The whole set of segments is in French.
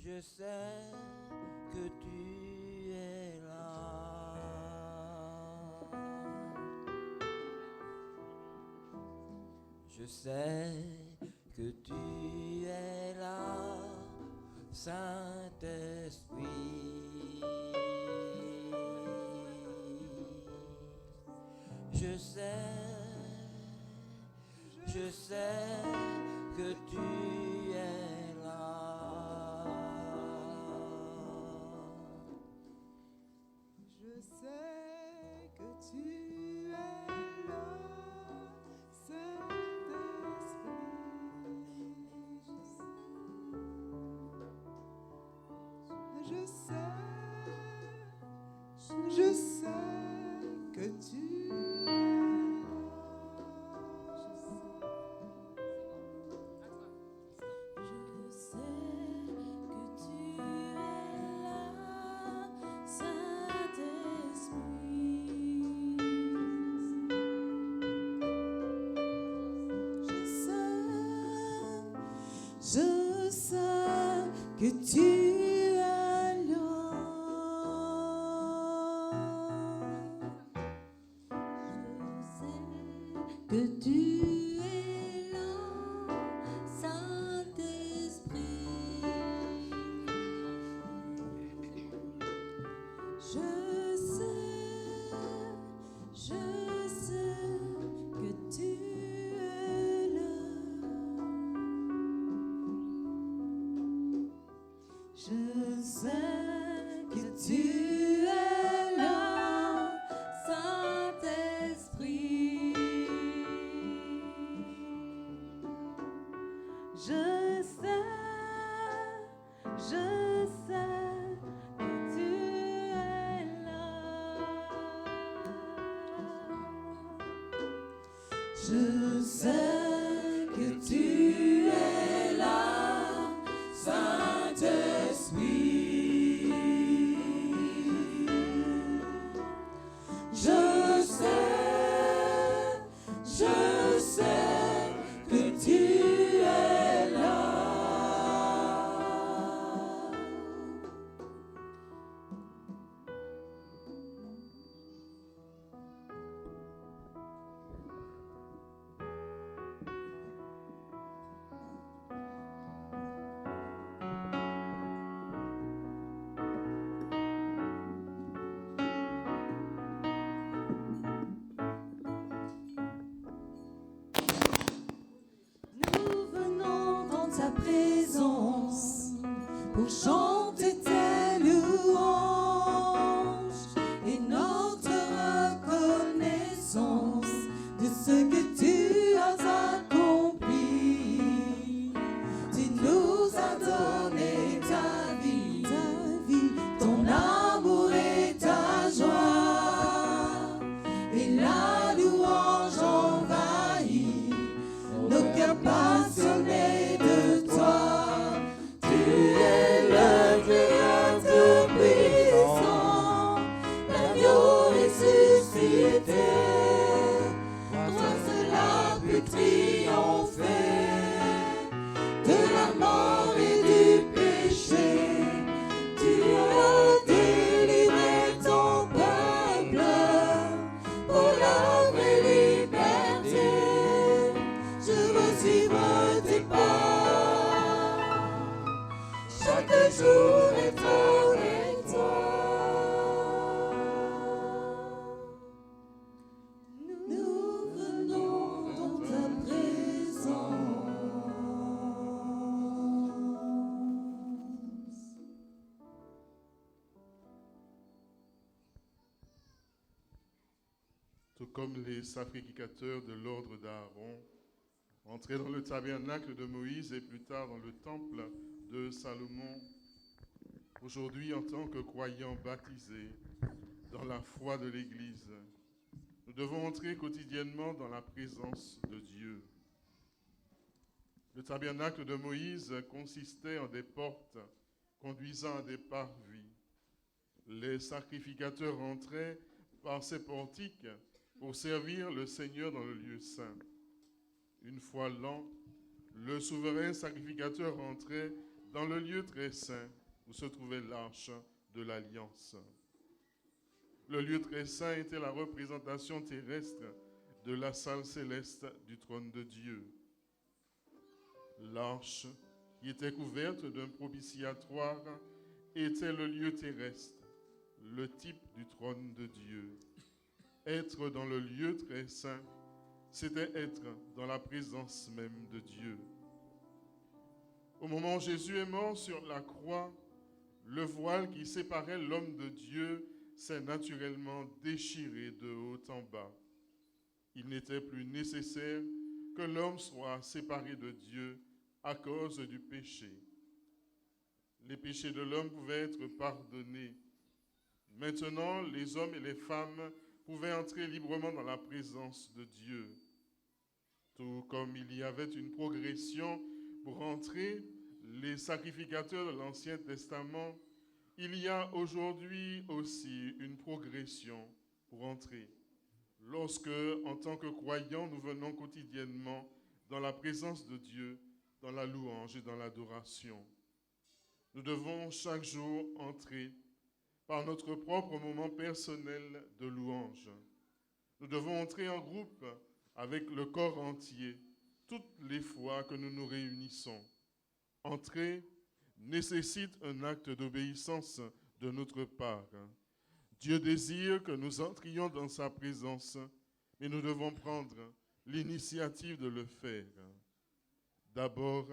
Je sais que tu es là. Je sais que tu es là, Saint-Esprit. Je sais que tu es là. Je sais que tu es là, Saint-Esprit. Je sais que tu es là. Je sais que tu es là. Je sais que tu es là, Saint-Esprit. Je sais que tu es là. Je sais que tu es là, Saint-Esprit. Je sais que tu es là. Je sais que tu es là, Saint-Esprit. Je sais que tu es là. Nous venons dans ta présence pour chanter tes louanges et notre reconnaissance de ce que tu as accompli. Tu nous as donné ta vie, ton amour et ta joie, et la louange envahit nos cœurs passionnés de toi. Tu es le Créateur puissant, l'agneau ressuscité. Toi seul as pu triompher de la mort et du péché. Tu as délivré ton peuple pour la vraie liberté. Je veux suivre tes pas, chaque jour être avec toi. Nous venons dans ta présence. Tout comme les sacrificateurs de l'ordre d'Aaron entraient dans le tabernacle de Moïse et plus tard dans le temple de Salomon, aujourd'hui en tant que croyants baptisés dans la foi de l'Église, nous devons entrer quotidiennement dans la présence de Dieu. Le tabernacle de Moïse consistait en des portes conduisant à des parvis. Les sacrificateurs entraient par ces portiques pour servir le Seigneur dans le lieu saint. Une fois l'an, le souverain sacrificateur entrait dans le lieu très saint où se trouvait l'arche de l'Alliance. Le lieu très saint était la représentation terrestre de la salle céleste du trône de Dieu. L'arche, qui était couverte d'un propitiatoire, était le lieu terrestre, le type du trône de Dieu. Être dans le lieu très saint, c'était être dans la présence même de Dieu. Au moment où Jésus est mort sur la croix, le voile qui séparait l'homme de Dieu s'est naturellement déchiré de haut en bas. Il n'était plus nécessaire que l'homme soit séparé de Dieu à cause du péché. Les péchés de l'homme pouvaient être pardonnés. Maintenant, les hommes et les femmes pouvaient entrer librement dans la présence de Dieu. Tout comme il y avait une progression pour entrer, les sacrificateurs de l'Ancien Testament, il y a aujourd'hui aussi une progression pour entrer. Lorsque, en tant que croyants, nous venons quotidiennement dans la présence de Dieu, dans la louange et dans l'adoration. Nous devons chaque jour entrer par notre propre moment personnel de louange. Nous devons entrer en groupe avec le corps entier toutes les fois que nous nous réunissons. Entrer nécessite un acte d'obéissance de notre part. Dieu désire que nous entrions dans sa présence, mais nous devons prendre l'initiative de le faire. D'abord,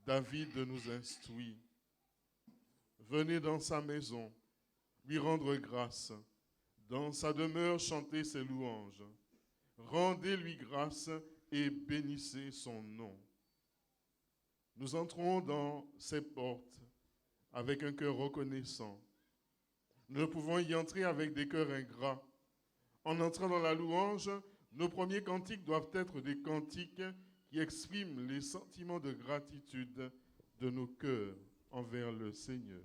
David nous instruit. Venez dans sa maison, lui rendre grâce, dans sa demeure chanter ses louanges. Rendez-lui grâce et bénissez son nom. Nous entrons dans ses portes avec un cœur reconnaissant. Nous ne pouvons y entrer avec des cœurs ingrats. En entrant dans la louange, nos premiers cantiques doivent être des cantiques qui expriment les sentiments de gratitude de nos cœurs envers le Seigneur.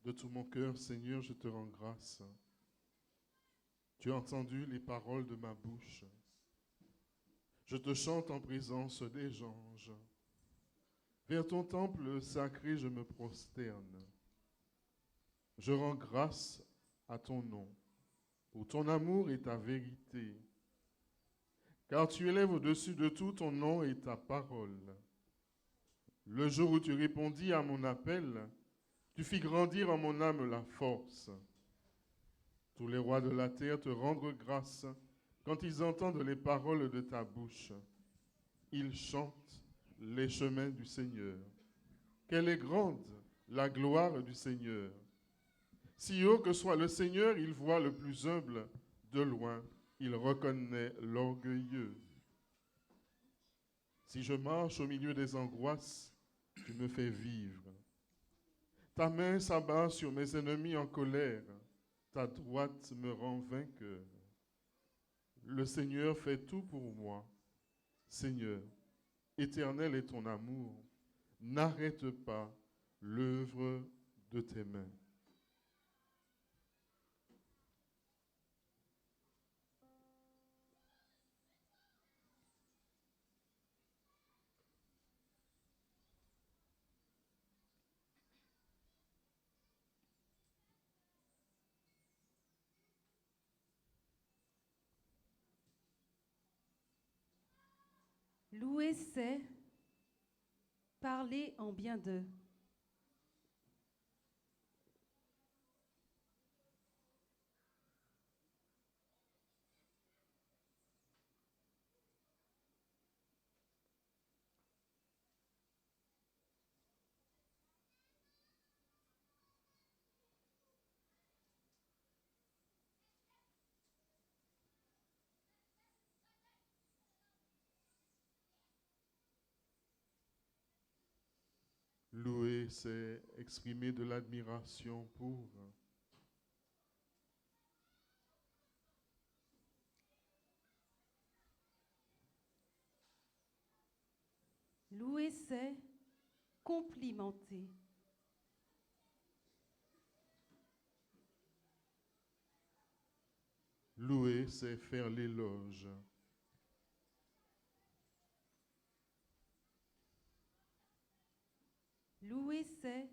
De tout mon cœur, Seigneur, je te rends grâce. Tu as entendu les paroles de ma bouche. Je te chante en présence des anges. Vers ton temple sacré, je me prosterne. Je rends grâce à ton nom, pour ton amour et ta vérité. Car tu élèves au-dessus de tout ton nom et ta parole. Le jour où tu répondis à mon appel, tu fis grandir en mon âme la force. Tous les rois de la terre te rendent grâce quand ils entendent les paroles de ta bouche. Ils chantent les chemins du Seigneur. Quelle est grande la gloire du Seigneur! Si haut que soit le Seigneur, il voit le plus humble de loin. Il reconnaît l'orgueilleux. Si je marche au milieu des angoisses, tu me fais vivre. Ta main s'abat sur mes ennemis en colère. Ta droite me rend vainqueur. Le Seigneur fait tout pour moi. Seigneur, éternel est ton amour. N'arrête pas l'œuvre de tes mains. Louer, c'est parler en bien d'eux. Louer, c'est exprimer de l'admiration pour. Louer, c'est complimenter. Louer, c'est faire l'éloge. Louer, c'est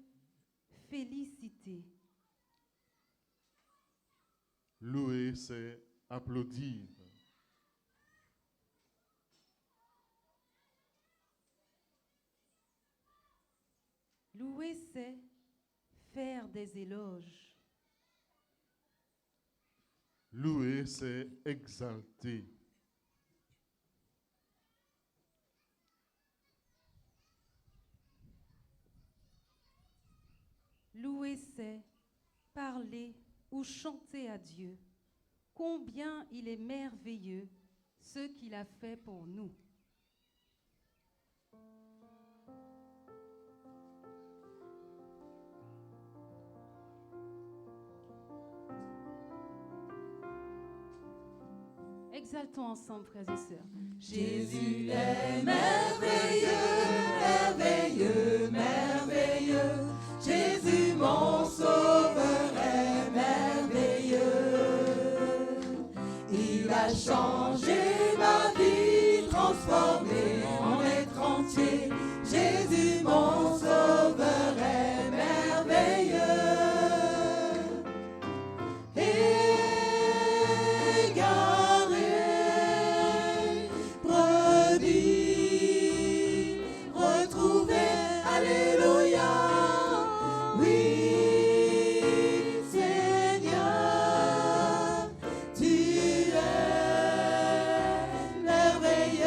féliciter. Louer, c'est applaudir. Louer, c'est faire des éloges. Louer, c'est exalter. Louer, c'est parler ou chanter à Dieu. Combien il est merveilleux ce qu'il a fait pour nous. Exaltons ensemble, frères et sœurs. Jésus est merveilleux, merveilleux, merveilleux. Jésus, mon sauveur, est merveilleux. Il a changé ma vie, transformé mon être entier. Jésus, mon sauveur, est merveilleux. Égaré, brebis, retrouvé, alléluia. Oui, Seigneur, tu es merveilleux.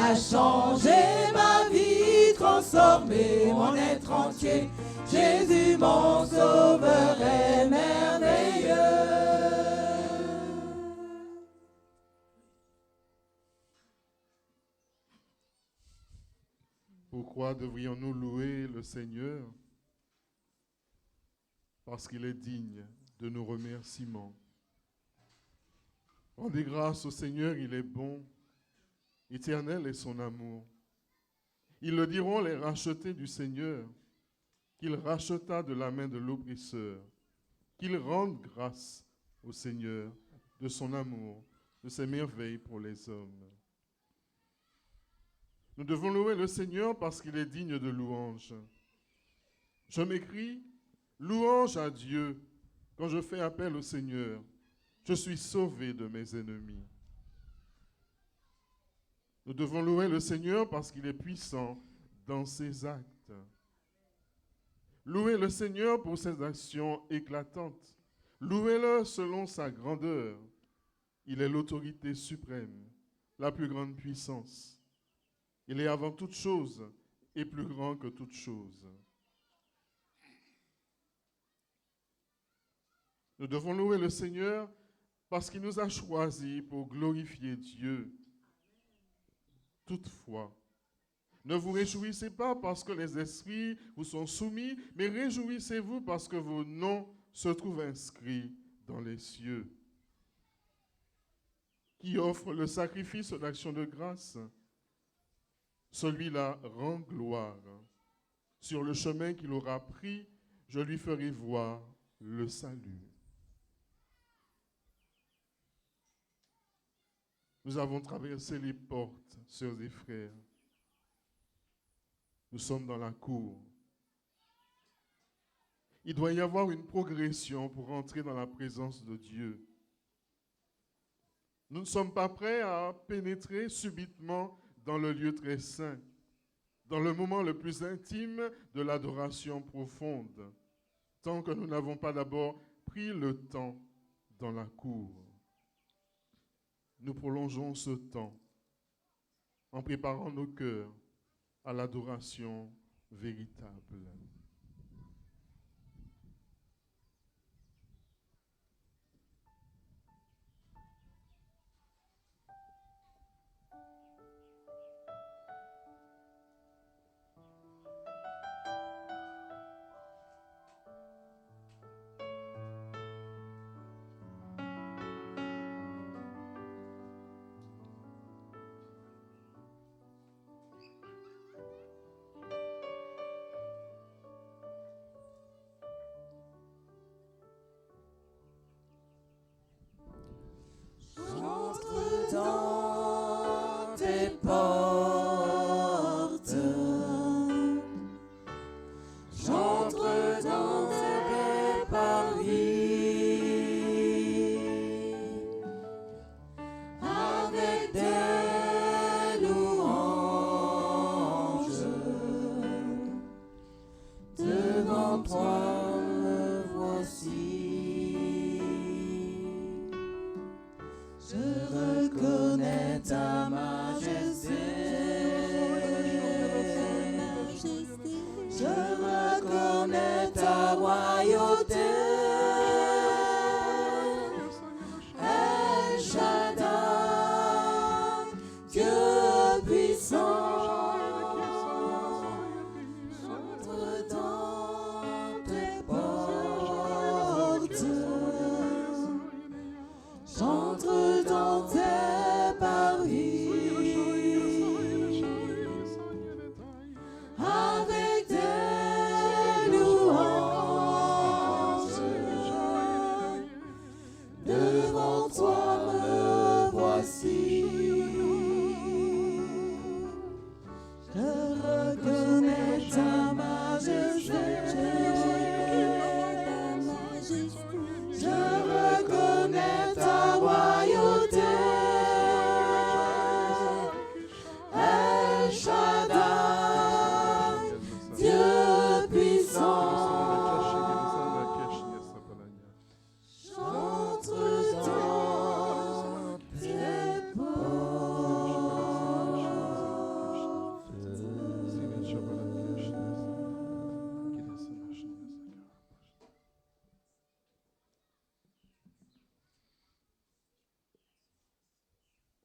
a changé ma vie, transformé mon être entier. Jésus, mon sauveur, est merveilleux. Pourquoi devrions-nous louer le Seigneur? Parce qu'il est digne de nos remerciements. Rendez grâce au Seigneur, il est bon, éternel est son amour. Ils le diront les rachetés du Seigneur, qu'il racheta de la main de l'oppresseur, qu'ils rendent grâce au Seigneur de son amour, de ses merveilles pour les hommes. Nous devons louer le Seigneur parce qu'il est digne de louange. Je m'écris, louange à Dieu quand je fais appel au Seigneur. Je suis sauvé de mes ennemis. Nous devons louer le Seigneur parce qu'il est puissant dans ses actes. Louez le Seigneur pour ses actions éclatantes. Louez-le selon sa grandeur. Il est l'autorité suprême, la plus grande puissance. Il est avant toute chose et plus grand que toute chose. Nous devons louer le Seigneur parce qu'il nous a choisis pour glorifier Dieu. Toutefois, ne vous réjouissez pas parce que les esprits vous sont soumis, mais réjouissez-vous parce que vos noms se trouvent inscrits dans les cieux. Qui offre le sacrifice d'action de grâce, celui-là rend gloire. Sur le chemin qu'il aura pris, je lui ferai voir le salut. Nous avons traversé les portes, sœurs et frères. Nous sommes dans la cour. Il doit y avoir une progression pour entrer dans la présence de Dieu. Nous ne sommes pas prêts à pénétrer subitement dans le lieu très saint, dans le moment le plus intime de l'adoration profonde, tant que nous n'avons pas d'abord pris le temps dans la cour. Nous prolongeons ce temps en préparant nos cœurs à l'adoration véritable. J'entre dans tes portes, j'entre dans tes parvis, avec des louanges, devant toi me voici. Je reconnais ta majesté. Je reconnais ta royauté. El Shaddai, Dieu puissant. J'entre dans tes portes. J'entre dans tes parvis, avec des louanges,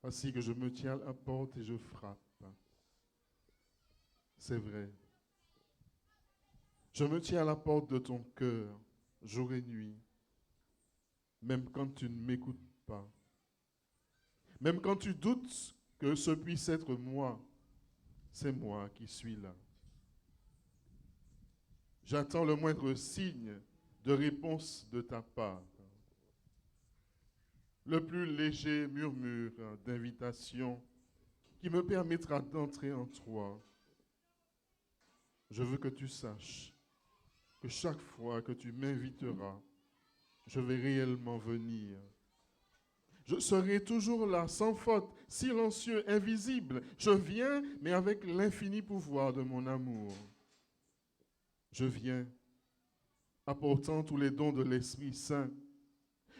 Voici que je me tiens à la porte et je frappe. C'est vrai. Je me tiens à la porte de ton cœur, jour et nuit, même quand tu ne m'écoutes pas. Même quand tu doutes que ce puisse être moi, c'est moi qui suis là. J'attends le moindre signe de réponse de ta part. Le plus léger murmure d'invitation qui me permettra d'entrer en toi. Je veux que tu saches que chaque fois que tu m'inviteras, je vais réellement venir. Je serai toujours là, sans faute, silencieux, invisible. Je viens, mais avec l'infini pouvoir de mon amour. Je viens, apportant tous les dons de l'Esprit Saint.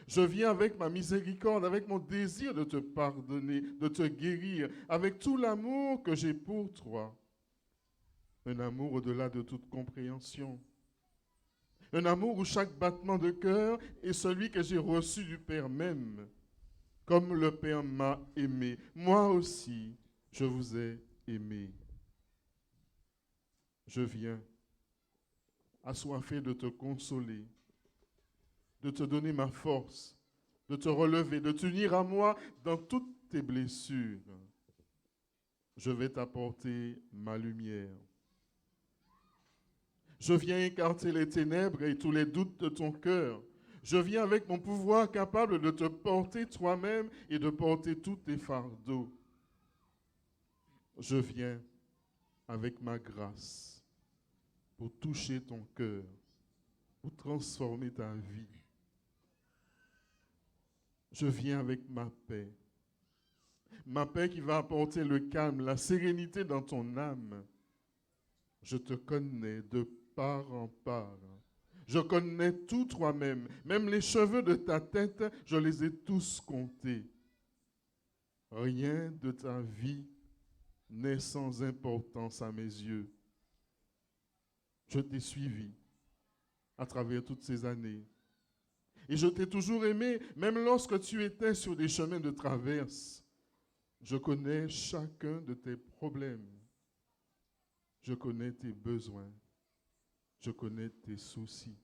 Je viens avec ma miséricorde, avec mon désir de te pardonner, de te guérir, avec tout l'amour que j'ai pour toi. Un amour au-delà de toute compréhension. Un amour où chaque battement de cœur est celui que j'ai reçu du Père même. Comme le Père m'a aimé, moi aussi, je vous ai aimé. Je viens, assoiffé de te consoler, de te donner ma force, de te relever, de t'unir à moi dans toutes tes blessures. Je vais t'apporter ma lumière. Je viens écarter les ténèbres et tous les doutes de ton cœur. Je viens avec mon pouvoir capable de te porter toi-même et de porter tous tes fardeaux. Je viens avec ma grâce pour toucher ton cœur, pour transformer ta vie. Je viens avec ma paix qui va apporter le calme, la sérénité dans ton âme. Je te connais de part en part. Je connais tout toi-même. Même les cheveux de ta tête, je les ai tous comptés. Rien de ta vie n'est sans importance à mes yeux. Je t'ai suivi à travers toutes ces années. Et je t'ai toujours aimé, même lorsque tu étais sur des chemins de traverse. Je connais chacun de tes problèmes. Je connais tes besoins. Je connais tes soucis.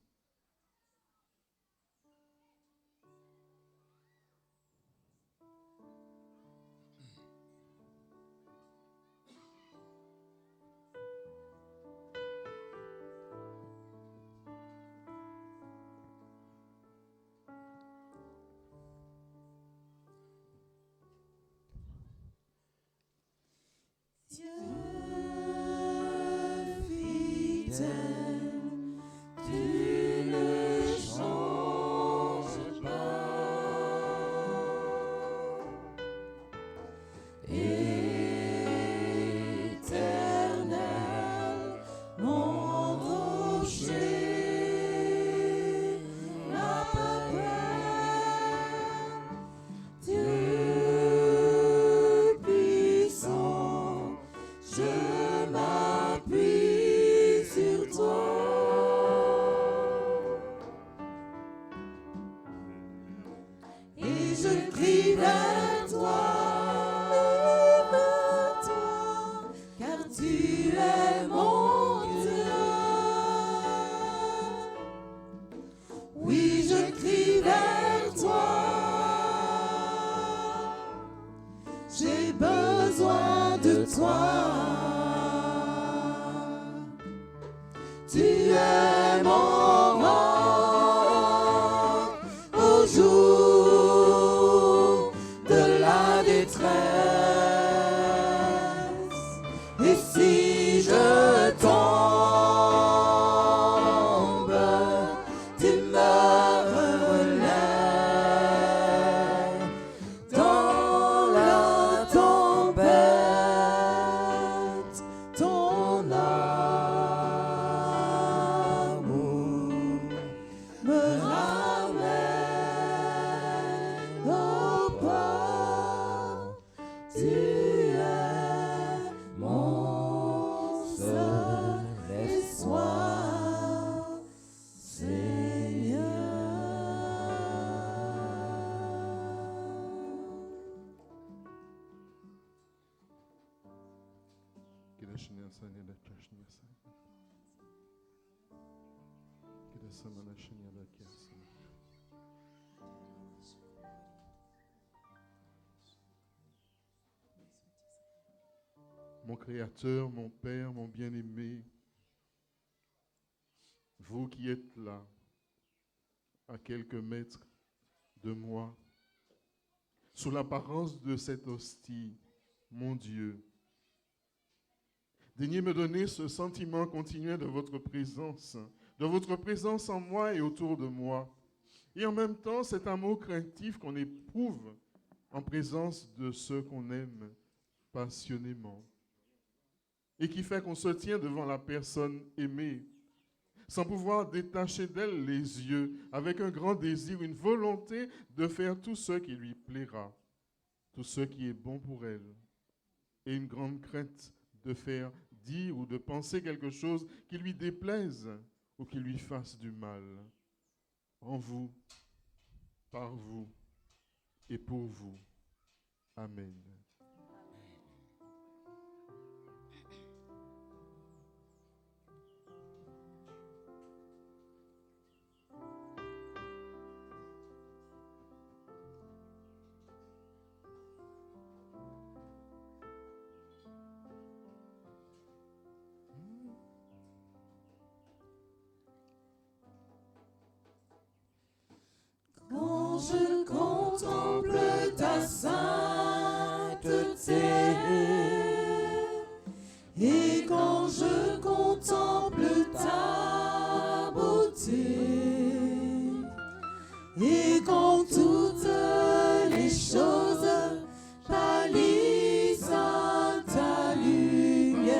Dieu fidèle, tu ne changes pas. Éternel, mon rocher, ma peur, Dieu puissant, je m'appuie sur toi. Et je crie vers toi, car tu es mon Dieu. Oui, je crie vers toi. J'ai besoin de toi. Tu es mon roc au jour de la détresse. Et si je tombe, tu me relèves dans la tempête. Ton amour me ramène au port. Tu es mon seul espoir, Seigneur. Mon Créateur, mon Père, mon bien-aimé, vous qui êtes là, à quelques mètres de moi, sous l'apparence de cette hostie, mon Dieu, daignez me donner ce sentiment continuel de votre présence en moi et autour de moi, et en même temps cet amour craintif qu'on éprouve en présence de ceux qu'on aime passionnément, et qui fait qu'on se tient devant la personne aimée, sans pouvoir détacher d'elle les yeux, avec un grand désir, une volonté de faire tout ce qui lui plaira, tout ce qui est bon pour elle, et une grande crainte de faire, dire ou de penser quelque chose qui lui déplaise ou qui lui fasse du mal. En vous, par vous et pour vous. Amen. Quand je contemple ta sainteté et quand je contemple ta beauté et quand toutes les choses pâlissent à ta lumière,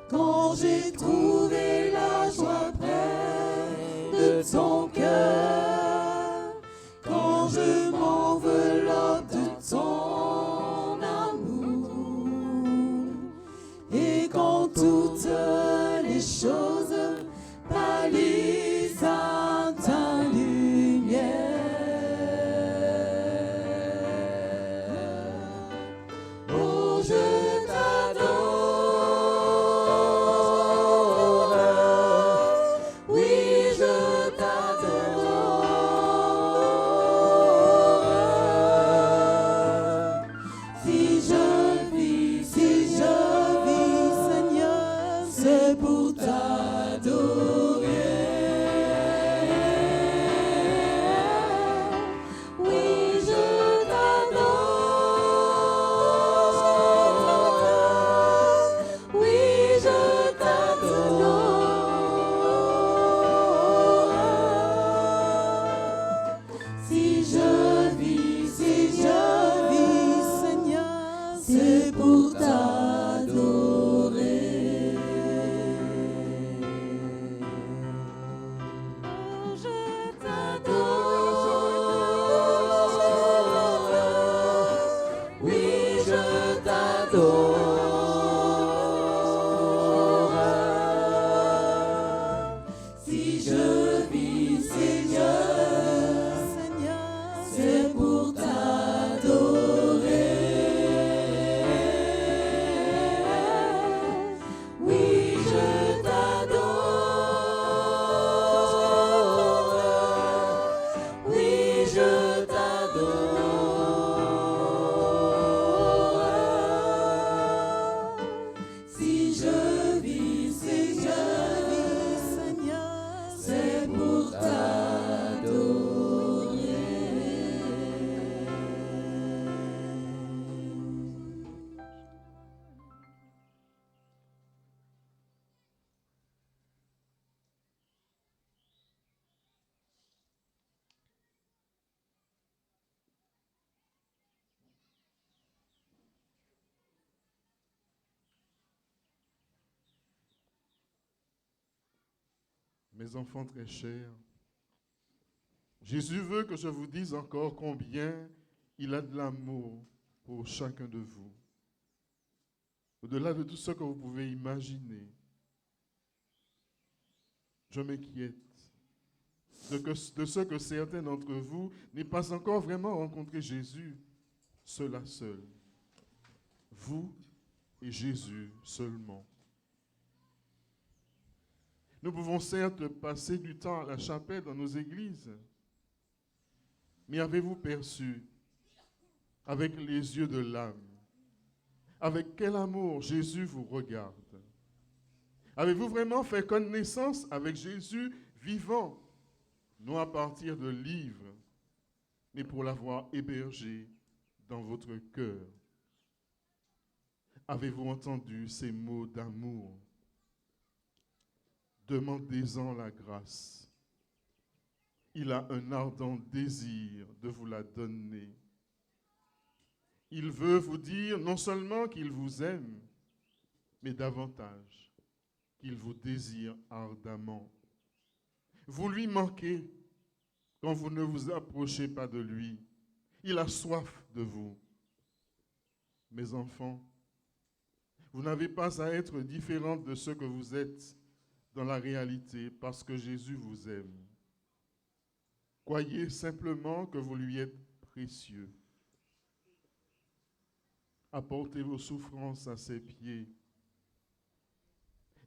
quand j'ai trouvé la joie près de ton cœur, quand je m'enveloppe de ton amour, et quand toutes les choses pâlissent à ta lumière. Oh, je t'adore, oui, je t'adore. Si je vis, Seigneur, c'est pour t'adorer. Oui, je t'adore. Oui, je t'adore. Si je vis, Seigneur, c'est pour t'adorer. Je t'adore. Oui, je t'adore. Si je vis, Seigneur, c'est pour t'adorer. Oui, je t'adore. Oui, je t'adore. Si je vis, Seigneur, c'est pour t'adorer. Mes enfants très chers, Jésus veut que je vous dise encore combien il a de l'amour pour chacun de vous. Au-delà de tout ce que vous pouvez imaginer, je m'inquiète de ce que certains d'entre vous n'aient pas encore vraiment rencontré Jésus cela seul. Vous et Jésus seulement. Nous pouvons certes passer du temps à la chapelle dans nos églises, mais avez-vous perçu, avec les yeux de l'âme, avec quel amour Jésus vous regarde? Avez-vous vraiment fait connaissance avec Jésus vivant, non à partir de livres, mais pour l'avoir hébergé dans votre cœur? Avez-vous entendu ces mots d'amour? Demandez-en la grâce. Il a un ardent désir de vous la donner. Il veut vous dire non seulement qu'il vous aime, mais davantage qu'il vous désire ardemment. Vous lui manquez quand vous ne vous approchez pas de lui. Il a soif de vous. Mes enfants, vous n'avez pas à être différents de ce que vous êtes dans la réalité parce que Jésus vous aime. Croyez simplement que vous lui êtes précieux. Apportez vos souffrances à ses pieds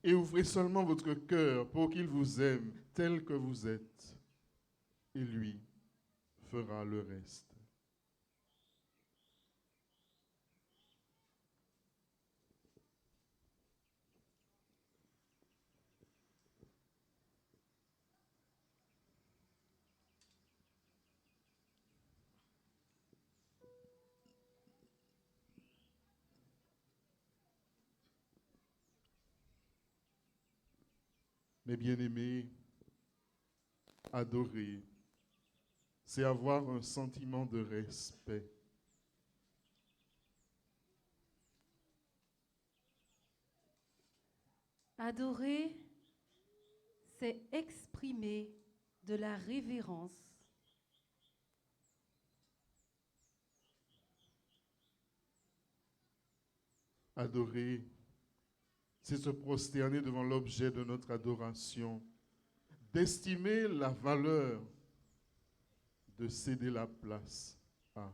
et ouvrez seulement votre cœur pour qu'il vous aime tel que vous êtes, et lui fera le reste. Mes bien-aimés, adorer, c'est avoir un sentiment de respect. Adorer, c'est exprimer de la révérence. Adorer, c'est se prosterner devant l'objet de notre adoration, d'estimer la valeur, de céder la place à.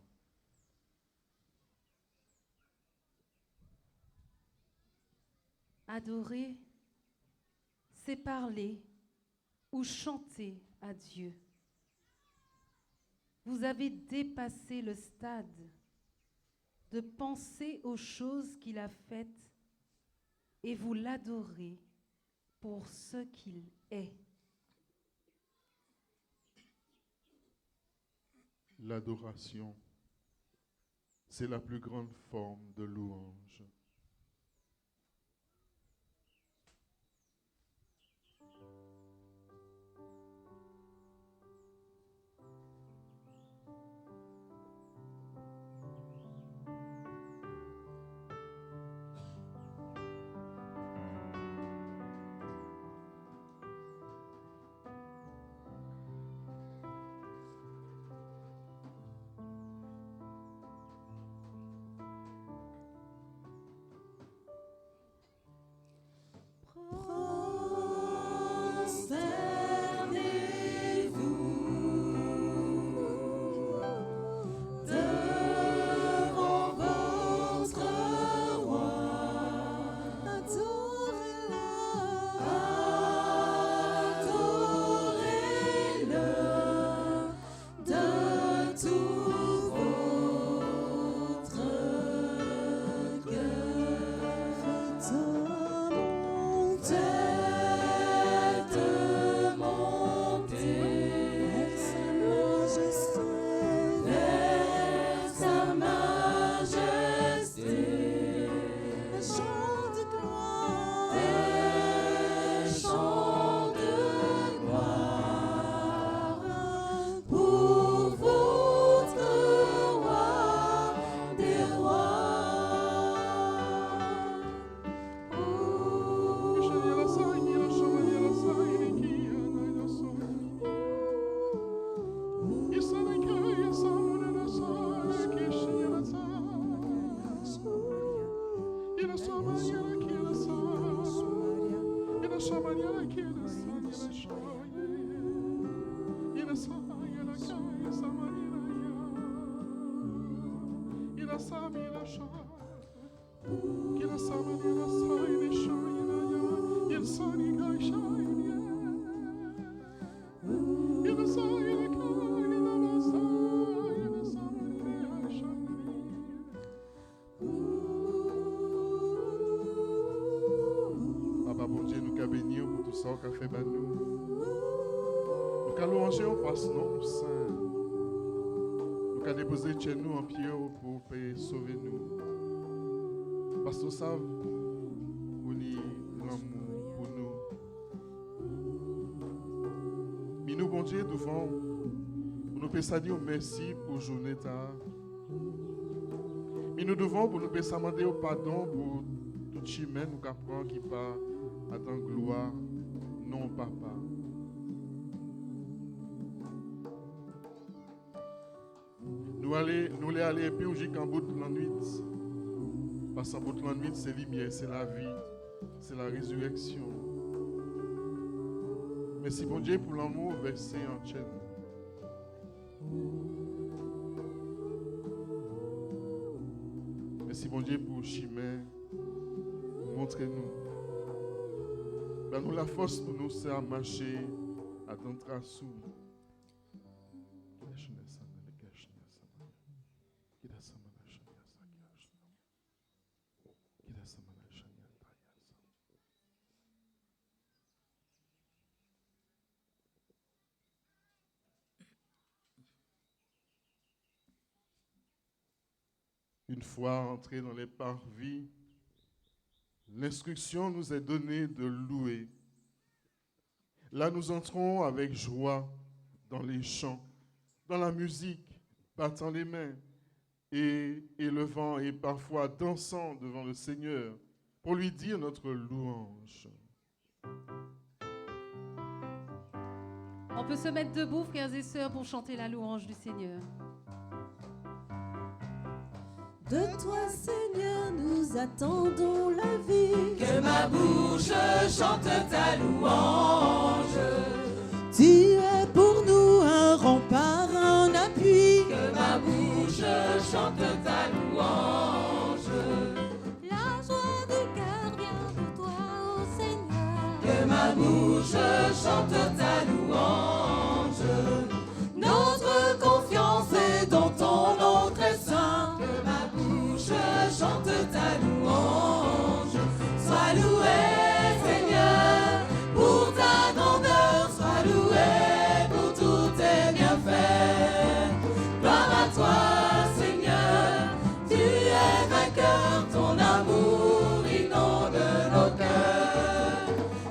Adorer, c'est parler ou chanter à Dieu. Vous avez dépassé le stade de penser aux choses qu'il a faites et vous l'adorez pour ce qu'il est. L'adoration, c'est la plus grande forme de louange. Papa, bon Dieu, nous qu'à bénir pour tout ça qu'a fait nous. Nous qu'à louanger en face non saint. Nous qu'à déposer chez nous en pied pour sauver nous. Parce que nous savons qu'on y l'amour pour nous. Mais nous, bon Dieu, devant, nous pouvons dire merci pour journée tard. Mais nous devons pour nous demander au pardon pour tout chemin nous apprend qui part à ta gloire, non papa. Nous allons aller plus jusqu'en bout de la nuit. Parce qu'en bout de la nuit, c'est lumière, c'est la vie, c'est la résurrection. Merci bon Dieu pour l'amour versé en chaîne. Merci bon Dieu pour le chemin. Montrez-nous. Donne-nous la force pour nous faire marcher à ton tracé. Une fois entrés dans les parvis, l'instruction nous est donnée de louer. Là, nous entrons avec joie dans les chants, dans la musique, battant les mains et élevant et parfois dansant devant le Seigneur pour lui dire notre louange. On peut se mettre debout, frères et sœurs, pour chanter la louange du Seigneur. De toi, Seigneur, nous attendons la vie. Que ma bouche chante ta louange. Tu es pour nous un rempart, un appui. Que ma bouche chante ta louange. La joie du cœur vient de toi, ô Seigneur. Que ma bouche chante ta louange. Notre confiance est dans ton nom très saint. Que ma bouche chante ta louange. Sois loué, Seigneur, pour ta grandeur. Sois loué pour tous tes bienfaits. Gloire à toi, Seigneur, tu es vainqueur. Ton amour inonde nos cœurs.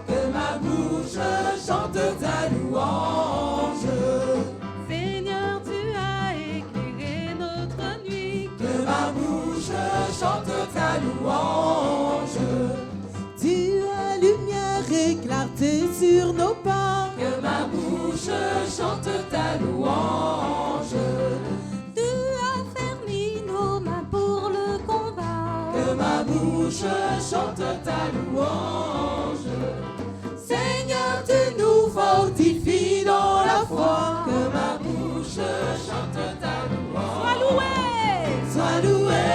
Que ma bouche chante ta louange. Seigneur, tu as éclairé notre nuit. Que ma bouche chante ta louange. Tu es lumière et clarté sur nos pas. Que ma bouche chante ta louange. Tu as fermi nos mains pour le combat. Que ma bouche chante ta louange. Seigneur, tu nous fortifies dans la foi. Que ma bouche chante ta louange. Sois loué,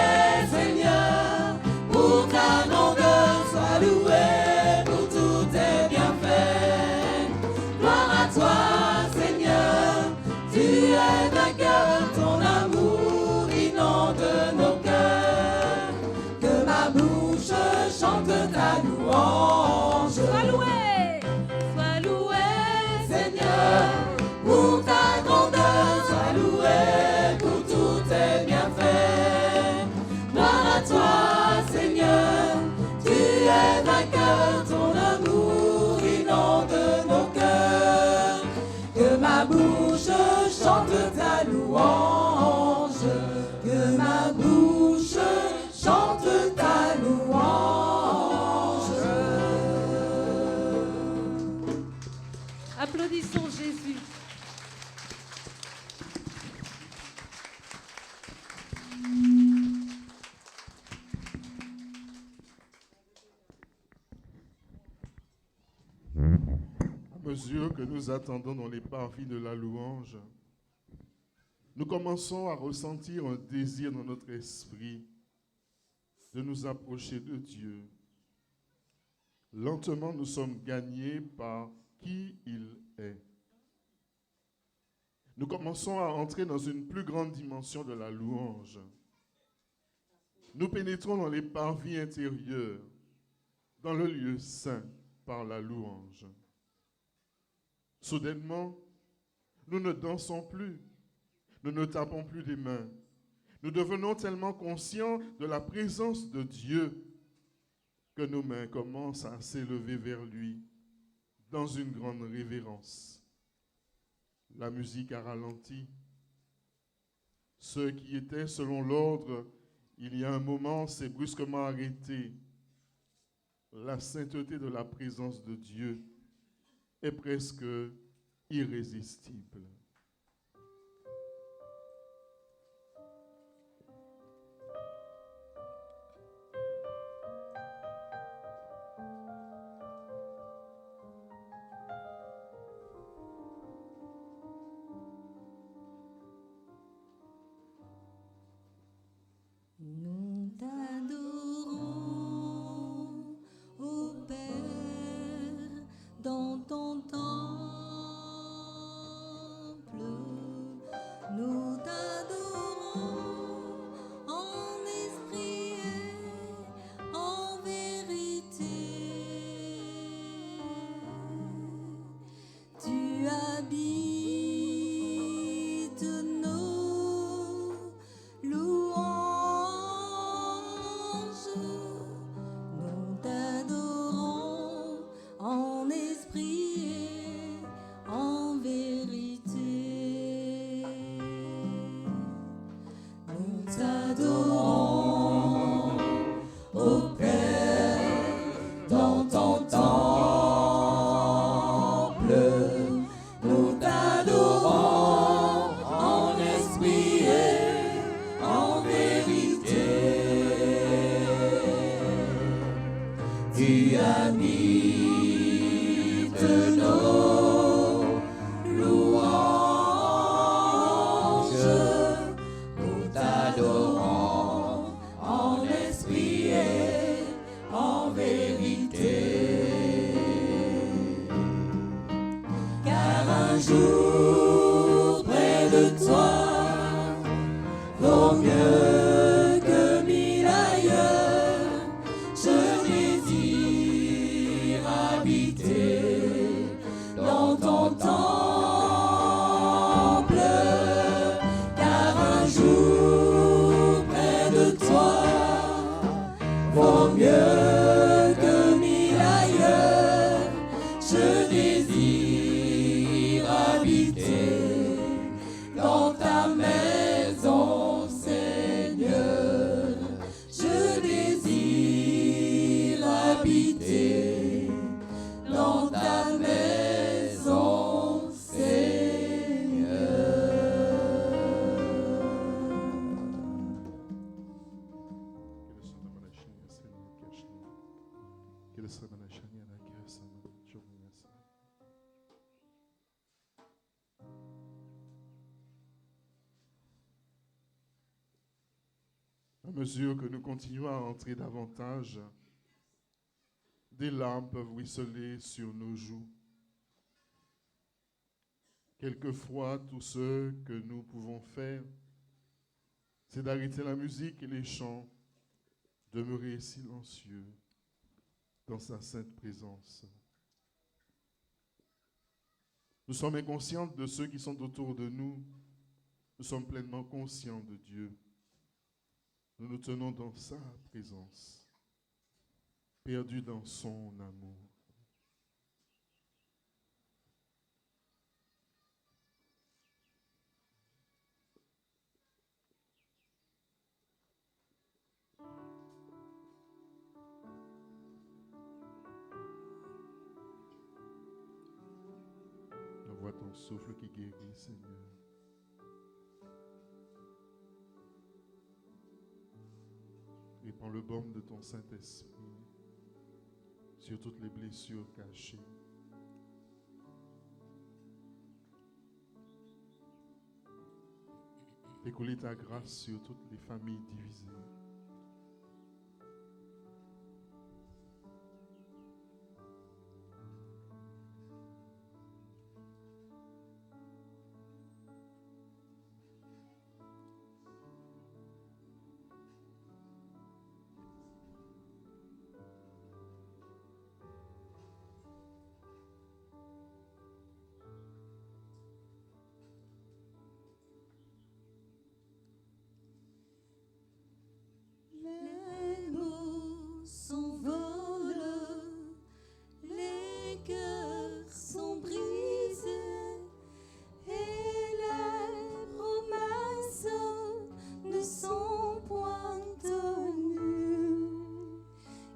Seigneur, pour ta grandeur. Sois loué pour tous tes bienfaits. Gloire à toi, Seigneur, tu es vainqueur. Ton amour inonde nos cœurs. Que ma bouche chante ta louange. Sois loué, Seigneur, pour ta grandeur. Sois loué pour tous tes bienfaits. Gloire à toi, Seigneur, tu es vainqueur. Ton amour inonde nos cœurs. Que ma bouche chante ta louange. Que ma bouche chante ta louange. applaudissons Jésus. À mesure que nous attendons dans les parvis de la louange, nous commençons à ressentir un désir dans notre esprit de nous approcher de Dieu. Lentement, nous sommes gagnés par qui il est. Nous commençons à entrer dans une plus grande dimension de la louange. Nous pénétrons dans les parvis intérieurs, dans le lieu saint, par la louange. Soudainement, nous ne dansons plus, nous ne tapons plus des mains. Nous devenons tellement conscients de la présence de Dieu que nos mains commencent à s'élever vers lui dans une grande révérence. La musique a ralenti. Ce qui était selon l'ordre, il y a un moment, s'est brusquement arrêté. La sainteté de la présence de Dieu est presque irrésistible. Nous t'adorons, ô Père, dans ton temple. Nous t'adorons en esprit et en vérité. Tu habites nos louanges. Nous t'adorons en esprit et en vérité. Nous t'adorons, ô Père, dans ton temple. Nous t'adorons en esprit et en vérité. Tu habites nos louanges. Nous t'adorons en esprit et en vérité. Car un jour près de toi vaut mieux que 1000 ailleurs. Je désire habiter dans ton temple. Car un jour près de toi vaut mieux que 1000 ailleurs. Je désire habiter dans ta maison, Seigneur. Je désire habiter dans ta maison, Seigneur. À mesure que nous continuons à entrer davantage, des larmes peuvent ruisseler sur nos joues. Quelquefois, tout ce que nous pouvons faire, c'est d'arrêter la musique et les chants, demeurer silencieux dans sa sainte présence. Nous sommes inconscients de ceux qui sont autour de nous. Nous sommes pleinement conscients de Dieu. Nous nous tenons dans sa présence, perdus dans son amour. Envoie ton souffle qui guérit, Seigneur. Répands le baume de ton Saint-Esprit sur toutes les blessures cachées. Fais couler ta grâce sur toutes les familles divisées. Les mots s'envolent, les cœurs sont brisés et les promesses ne sont point tenues.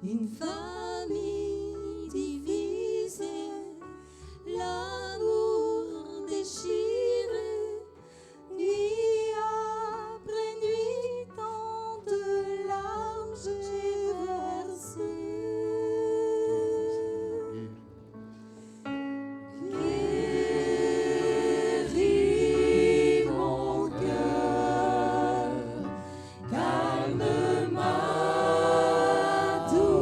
Une famille divisée, l'amour déchiré, nuit après nuit, tant de larmes j'ai versé. Guéris mon cœur, calme ma douleur.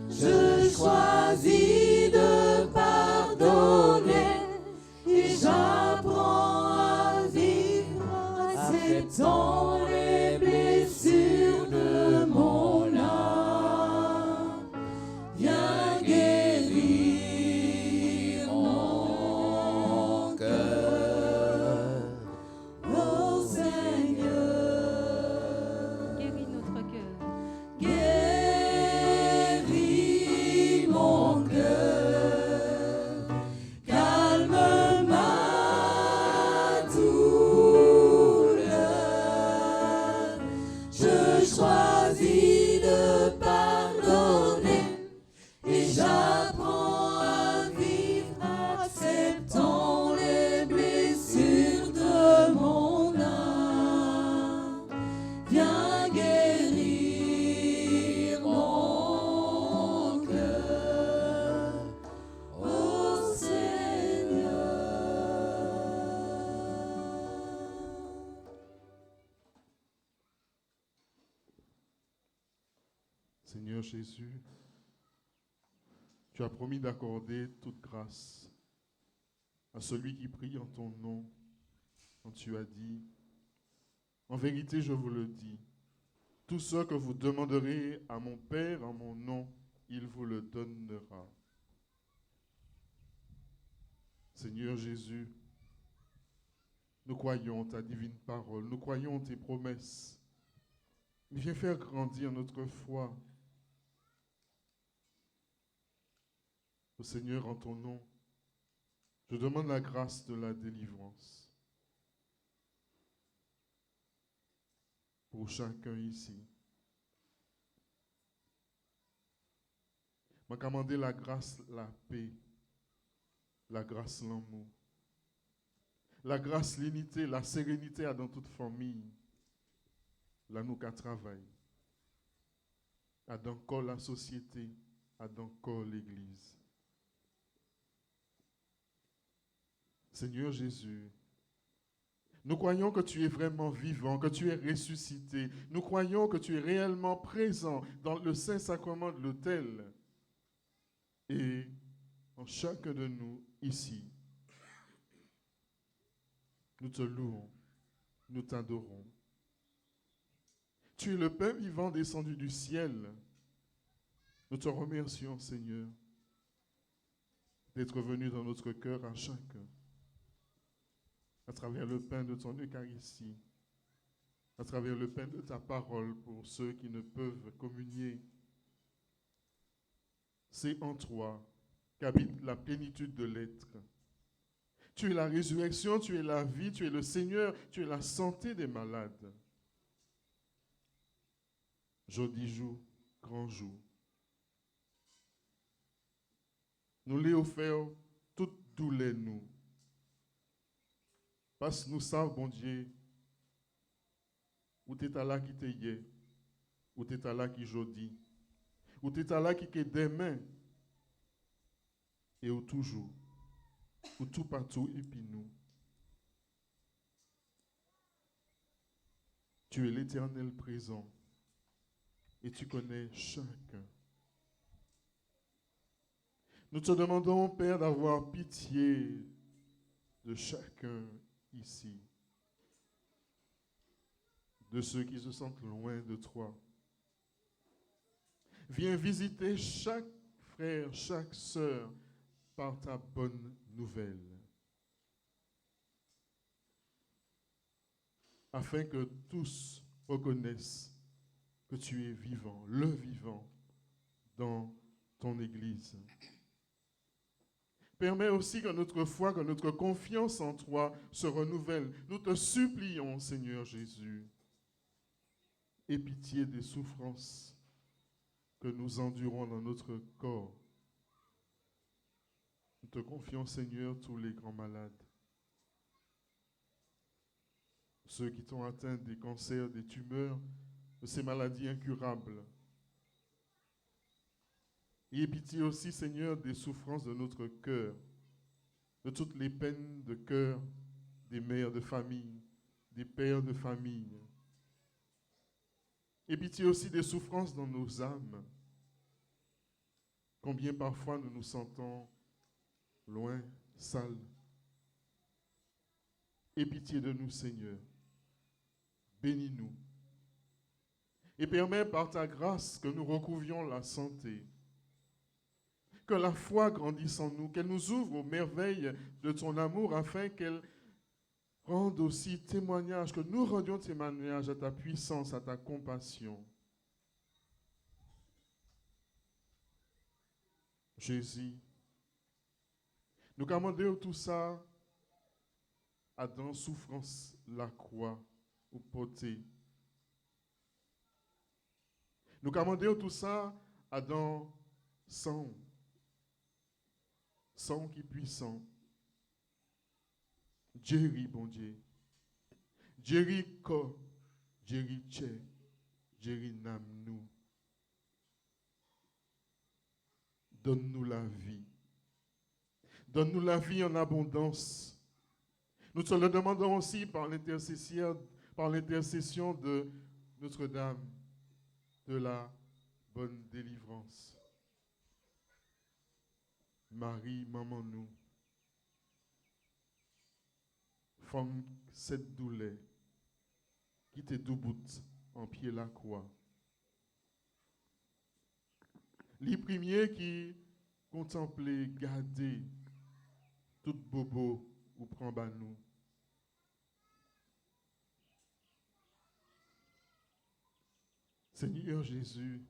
Je choisis de pardonner et j'apprends à vivre, acceptant les blessures de mon âme. Viens guérir mon cœur, ô Seigneur. Guéris notre cœur. Guéris mon cœur, calme ma douleur. Je choisis de pardonner et j'apprends à vivre, acceptant les blessures de mon âme. Viens guérir mon cœur, ô Seigneur. Seigneur Jésus, tu as promis d'accorder toute grâce à celui qui prie en ton nom, quand tu as dit, en vérité je vous le dis, tout ce que vous demanderez à mon Père en mon nom, il vous le donnera. Seigneur Jésus, nous croyons ta divine parole, nous croyons tes promesses. Viens faire grandir notre foi. Au Seigneur, en ton nom, je demande la grâce de la délivrance pour chacun ici. M'a commandé la grâce, la paix, la grâce, l'amour, la grâce, l'unité, la sérénité dans toute famille, là nous qu'à travail, à dans corps la société, à dans corps l'Église. Seigneur Jésus, nous croyons que tu es vraiment vivant, que tu es ressuscité. Nous croyons que tu es réellement présent dans le Saint-Sacrement de l'autel. Et en chacun de nous ici, nous te louons, nous t'adorons. Tu es le pain vivant descendu du ciel. Nous te remercions, Seigneur, d'être venu dans notre cœur à chacun, à travers le pain de ton Eucharistie, à travers le pain de ta parole pour ceux qui ne peuvent communier. C'est en toi qu'habite la plénitude de l'être. Tu es la résurrection, tu es la vie, tu es le Seigneur, tu es la santé des malades. Jodi jour, grand jour. Nous les offert toute douleur nous. Parce que nous savons, bon Dieu, où tu es là qui te hier, où tu es là qui jodi, où tu es là qui est demain, et où toujours, où tout partout et puis nous. Tu es l'Éternel présent et tu connais chacun. Nous te demandons, Père, d'avoir pitié de chacun ici, de ceux qui se sentent loin de toi. Viens visiter chaque frère, chaque sœur par ta bonne nouvelle, afin que tous reconnaissent que tu es vivant, le vivant, dans ton Église. Permets aussi que notre foi, que notre confiance en toi se renouvelle. Nous te supplions, Seigneur Jésus, aie pitié des souffrances que nous endurons dans notre corps. Nous te confions, Seigneur, tous les grands malades, ceux qui t'ont atteint des cancers, des tumeurs, de ces maladies incurables. Et aie pitié aussi, Seigneur, des souffrances de notre cœur, de toutes les peines de cœur des mères de famille, des pères de famille. Aie pitié aussi des souffrances dans nos âmes. Combien parfois nous nous sentons loin, sales. Aie pitié de nous, Seigneur. Bénis-nous. Et permets par ta grâce que nous recouvrions la santé, que la foi grandisse en nous, qu'elle nous ouvre aux merveilles de ton amour afin qu'elle rende aussi témoignage, que nous rendions témoignage à ta puissance, à ta compassion. Jésus, nous commandons tout ça à dans souffrance la croix ou portée. Nous commandons tout ça à dans sang qui est puissant. Jéri, bon Dieu. Jéri ko, Jéri tche, Jéri nam nous. Donne-nous la vie. Donne-nous la vie en abondance. Nous te le demandons aussi par l'intercession de Notre-Dame de la bonne délivrance. Marie, maman nous, femme cette douleur, qui te debout en pied la croix. Les premiers qui contemplaient, gardaient, tout bobo ou prend nous. Seigneur Jésus,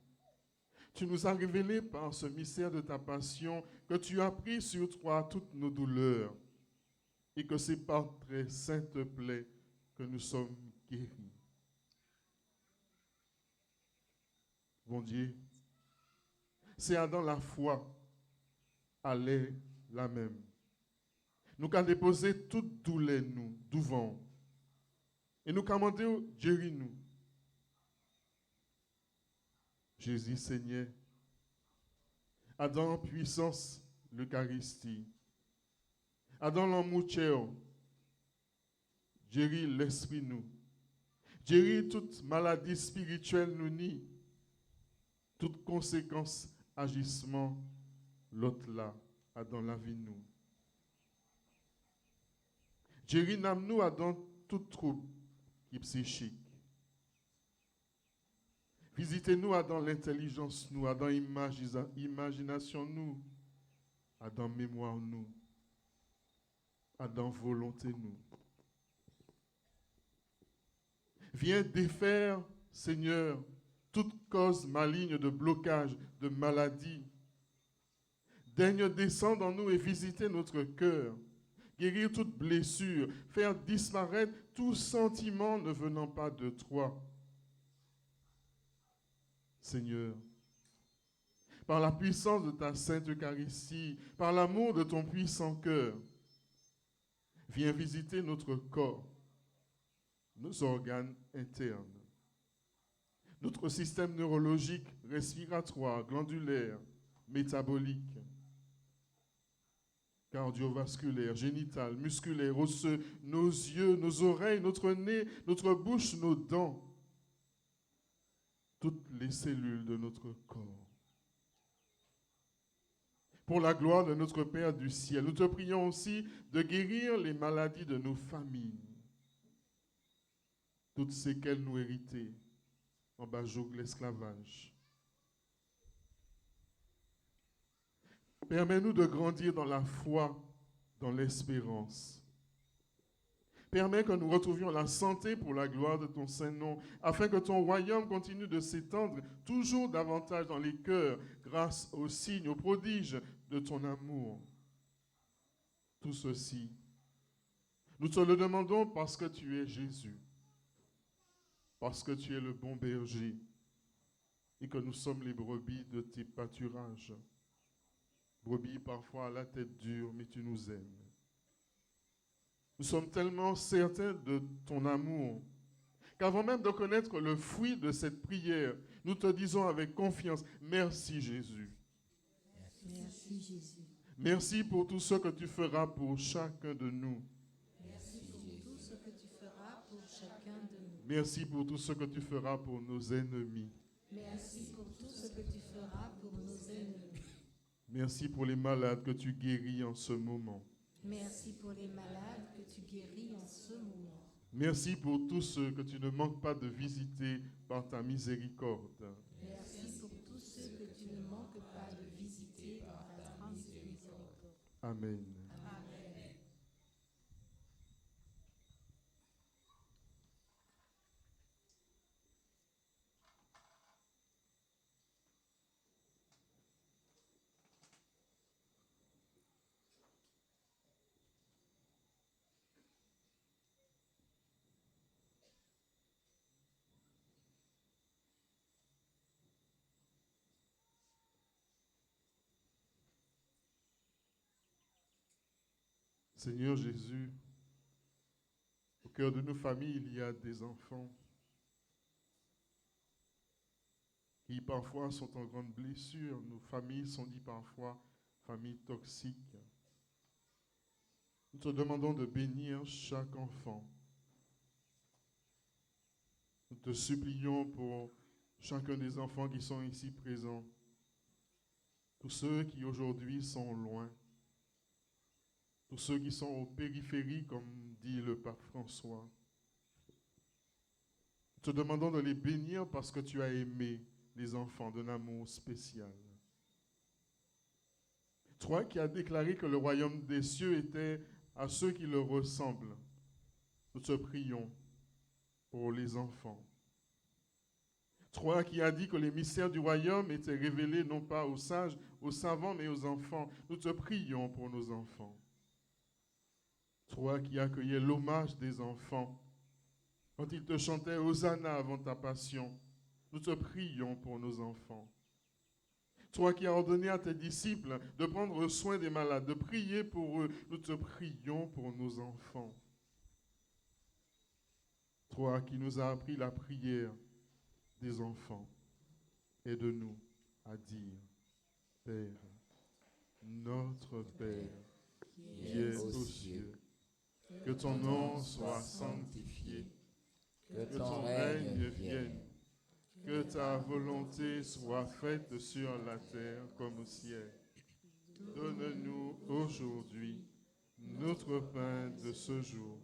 tu nous as révélé par ce mystère de ta passion que tu as pris sur toi toutes nos douleurs et que c'est par tes saintes plaies que nous sommes guéris. Bon Dieu, c'est dans la foi, aller la même. Nous avons déposé toute douleur nous, devant. Et nous commandons, guéris nous. Jésus Seigneur, a dans puissance l'Eucharistie, a dans l'amour, guéris l'esprit nous, guéris toute maladie spirituelle nous nie, toute conséquence, agissement, l'autre là, a dans la vie nous. Guéris nous a dans tout trouble qui est psychique. Visitez-nous dans l'intelligence, nous, dans l'imagination, nous, dans mémoire, nous, dans volonté, nous. Viens défaire, Seigneur, toute cause maligne de blocage, de maladie. Daigne descendre en nous et visiter notre cœur. Guérir toute blessure, faire disparaître tout sentiment ne venant pas de toi. Seigneur, par la puissance de ta sainte Eucharistie, par l'amour de ton puissant cœur, viens visiter notre corps, nos organes internes, notre système neurologique, respiratoire, glandulaire, métabolique, cardiovasculaire, génital, musculaire, osseux, nos yeux, nos oreilles, notre nez, notre bouche, nos dents, toutes les cellules de notre corps. Pour la gloire de notre Père du ciel, nous te prions aussi de guérir les maladies de nos familles, toutes séquelles nous héritées en bas jour de l'esclavage. Permets-nous de grandir dans la foi, dans l'espérance. Permets que nous retrouvions la santé pour la gloire de ton Saint-Nom, afin que ton royaume continue de s'étendre toujours davantage dans les cœurs, grâce aux signes, aux prodiges de ton amour. Tout ceci, nous te le demandons parce que tu es Jésus, parce que tu es le bon berger et que nous sommes les brebis de tes pâturages. Brebis parfois à la tête dure, mais tu nous aimes. Nous sommes tellement certains de ton amour qu'avant même de connaître le fruit de cette prière, nous te disons avec confiance, merci Jésus. Merci Jésus. Merci pour tout ce que tu feras pour chacun de nous. Merci pour tout ce que tu feras pour chacun de nous. Merci pour tout ce que tu feras pour nos ennemis. Merci pour tout ce que tu feras pour nos ennemis. Merci pour les malades que tu guéris en ce moment. Merci pour les malades que tu guéris en ce moment. Merci pour tous ceux que tu ne manques pas de visiter par ta miséricorde. Merci pour tous ceux que tu ne manques pas de visiter par ta grande miséricorde. Amen. Amen. Seigneur Jésus, au cœur de nos familles, il y a des enfants qui parfois sont en grande blessure. Nos familles sont dites parfois familles toxiques. Nous te demandons de bénir chaque enfant. Nous te supplions pour chacun des enfants qui sont ici présents, tous ceux qui aujourd'hui sont loin, tous ceux qui sont aux périphéries, comme dit le pape François. Nous te demandons de les bénir parce que tu as aimé les enfants d'un amour spécial. Toi qui as déclaré que le royaume des cieux était à ceux qui le ressemblent, nous te prions pour les enfants. Toi qui as dit que les mystères du royaume étaient révélés non pas aux sages, aux savants, mais aux enfants, nous te prions pour nos enfants. Toi qui accueillais l'hommage des enfants, quand ils te chantaient Hosanna avant ta passion, nous te prions pour nos enfants. Toi qui as ordonné à tes disciples de prendre soin des malades, de prier pour eux, nous te prions pour nos enfants. Toi qui nous as appris la prière des enfants, aide-nous à dire, Père, notre Père, qui es aux cieux, que ton nom soit sanctifié, que ton règne vienne, que ta volonté soit faite sur la terre comme au ciel. Donne-nous aujourd'hui notre pain de ce jour.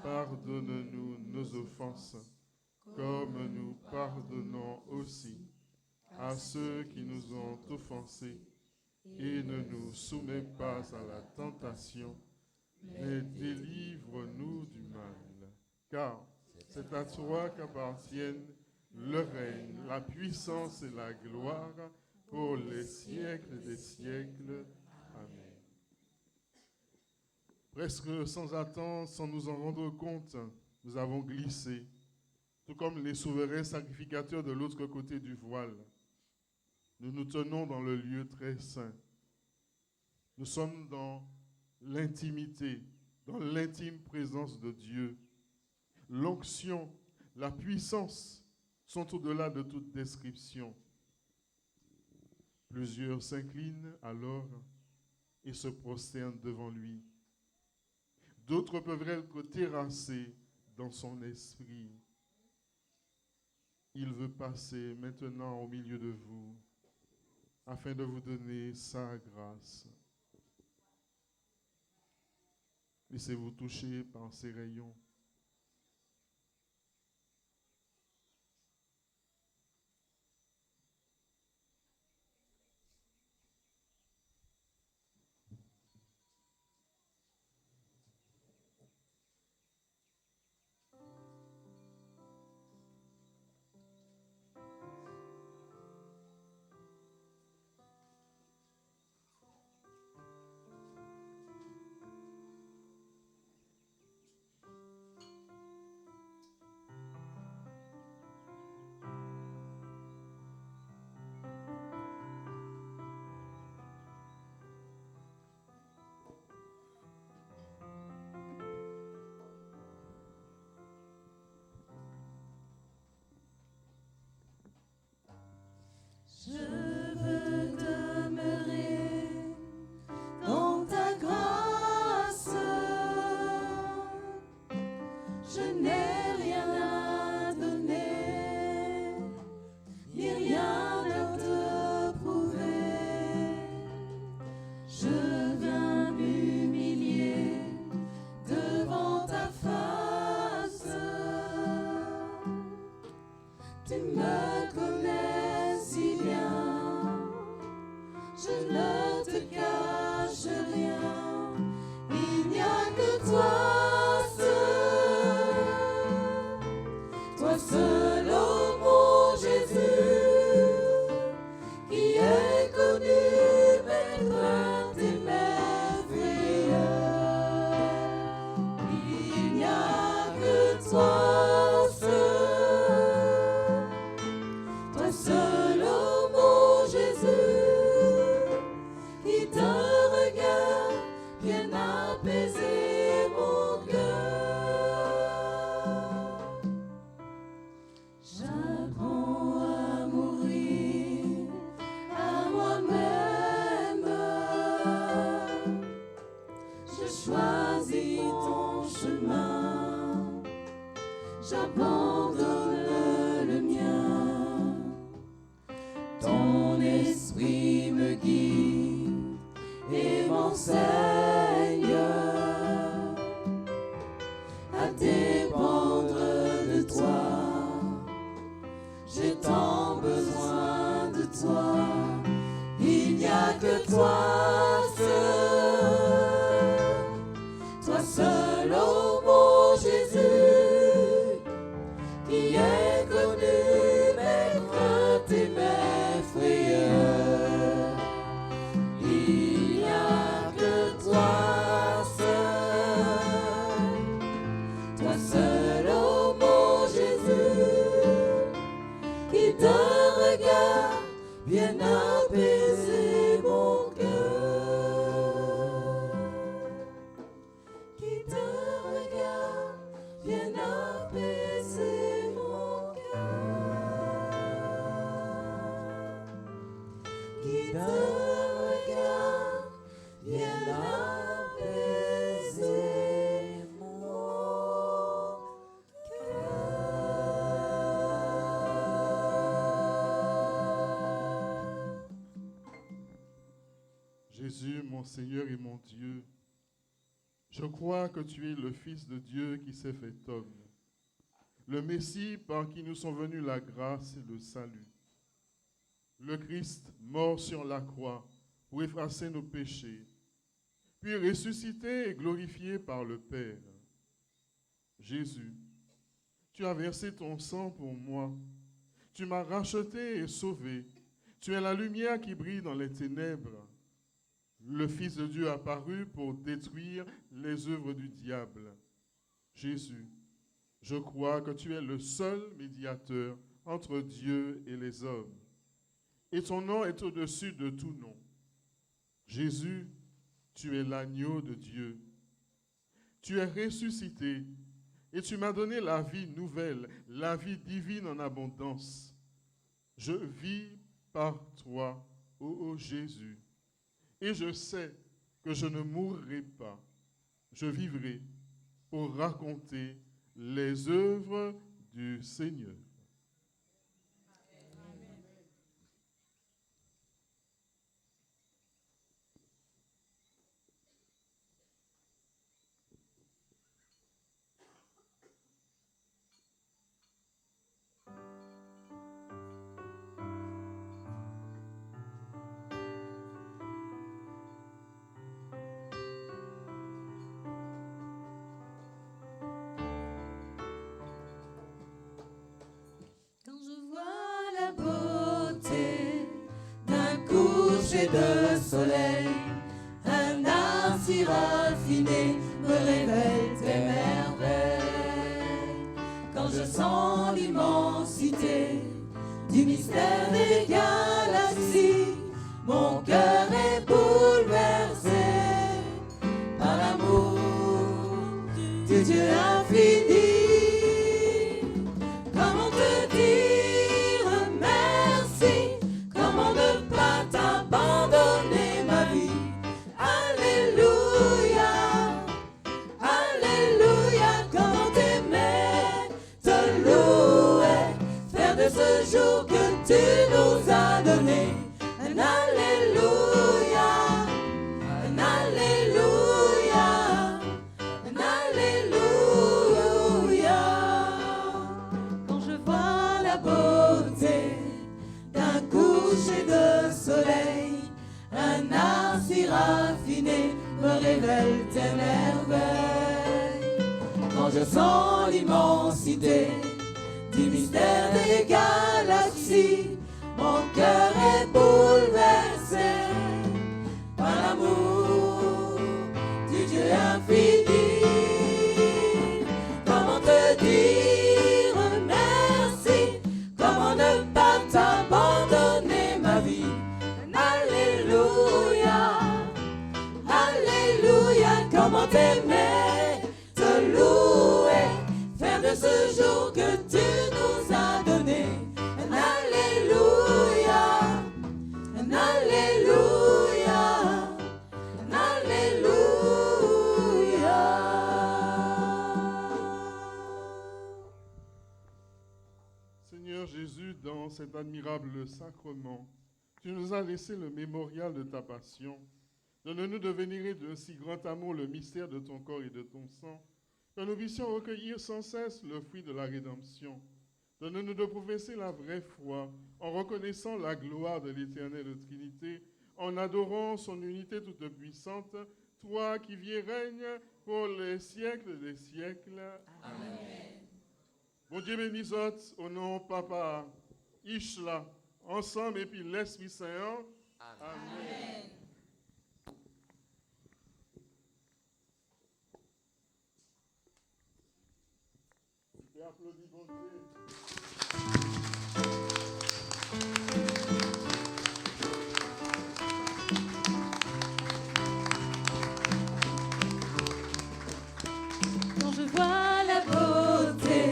Pardonne-nous nos offenses, comme nous pardonnons aussi à ceux qui nous ont offensés. Et ne nous soumets pas à la tentation, mais délivre-nous du mal. Car c'est à toi qu'appartiennent le règne, la puissance et la gloire pour les siècles des siècles. Amen. Presque sans attendre, sans nous en rendre compte, nous avons glissé, tout comme les souverains sacrificateurs de l'autre côté du voile. Nous nous tenons dans le lieu très saint. Nous sommes dans l'intimité, dans l'intime présence de Dieu. L'onction, la puissance sont au-delà de toute description. Plusieurs s'inclinent alors et se prosternent devant lui. D'autres peuvent être terrassés dans son esprit. Il veut passer maintenant au milieu de vous afin de vous donner sa grâce. Laissez-vous toucher par ses rayons. Je veux demeurer dans ta grâce. Je n'ai rien à donner, ni rien à te prouver. Je viens m'humilier devant ta face. Tu me connais si bien, je ne te cache rien. Il n'y a que toi seul, toi seul, ô mon Jésus, qui est connu mes craintes et mes frayeurs. Il n'y a que toi seul, toi seul, ô mon Jésus, qui d'un regard vient apaiser mon cœur. J'apprends à mourir à moi-même. Je choisis ton chemin, j'abandonne le mien. Ton esprit me guide et m'enseigne à dépendre de toi. J'ai tant besoin de toi. Il n'y a que toi seul, ô mon Jésus, qui est connu mes craintes et mes frayeurs. Il n'y a que toi seul, ô mon Jésus, qui d'un regard vient apaiser mon cœur. Qui d'un regard vient apaiser mon cœur. Qui d'un regard vient apaiser mon cœur. Jésus, mon Seigneur et mon Dieu, je crois que tu es le Fils de Dieu qui s'est fait homme, le Messie par qui nous sont venus la grâce et le salut, le Christ mort sur la croix pour effacer nos péchés, puis ressuscité et glorifié par le Père. Jésus, tu as versé ton sang pour moi, tu m'as racheté et sauvé, tu es la lumière qui brille dans les ténèbres. Le Fils de Dieu apparut pour détruire les œuvres du diable. Jésus, je crois que tu es le seul médiateur entre Dieu et les hommes, et ton nom est au-dessus de tout nom. Jésus, tu es l'agneau de Dieu. Tu es ressuscité et tu m'as donné la vie nouvelle, la vie divine en abondance. Je vis par toi, ô Jésus. Et je sais que je ne mourrai pas. Je vivrai pour raconter les œuvres du Seigneur. coucher de soleil, un art si raffiné me révèle tes merveilles. Quand je sens l'immensité du mystère des galaxies, mon cœur est bouleversé par l'amour du Dieu infini. Comment te dire merci? Comment ne pas t'abandonner ma vie? Alléluia, Alléluia. Comment t'aimer, te louer, faire de ce jour que tu nous as donné un Alléluia, un Alléluia, un Alléluia. Quand je vois la beauté d'un coucher de soleil, un art si raffiné me révèle tes merveilles. Quand je sens l'immensité du mystère des galaxies, mon cœur est bouleversé par l'amour du Dieu infini. Comment te dire merci? Comment ne pas t'abandonner ma vie? Alléluia, Alléluia. Comment t'aimer, te louer, faire de ce jour que tu nous as donné un Alléluia, un Alléluia, un Alléluia. Seigneur Jésus, dans cet admirable sacrement, tu nous as laissé le mémorial de ta passion. Donne-nous de vénérer d'un si grand amour le mystère de ton corps et de ton sang, que nous puissions recueillir sans cesse le fruit de la rédemption. Donne-nous de professer la vraie foi en reconnaissant la gloire de l'éternelle Trinité, en adorant son unité toute puissante, toi qui vis et règnes pour les siècles des siècles. Amen. Bon Dieu bénisse au nom Papa, Ishla, ensemble et puis l'Esprit Saint. Amen. Et applaudis bon Dieu. Quand je vois la beauté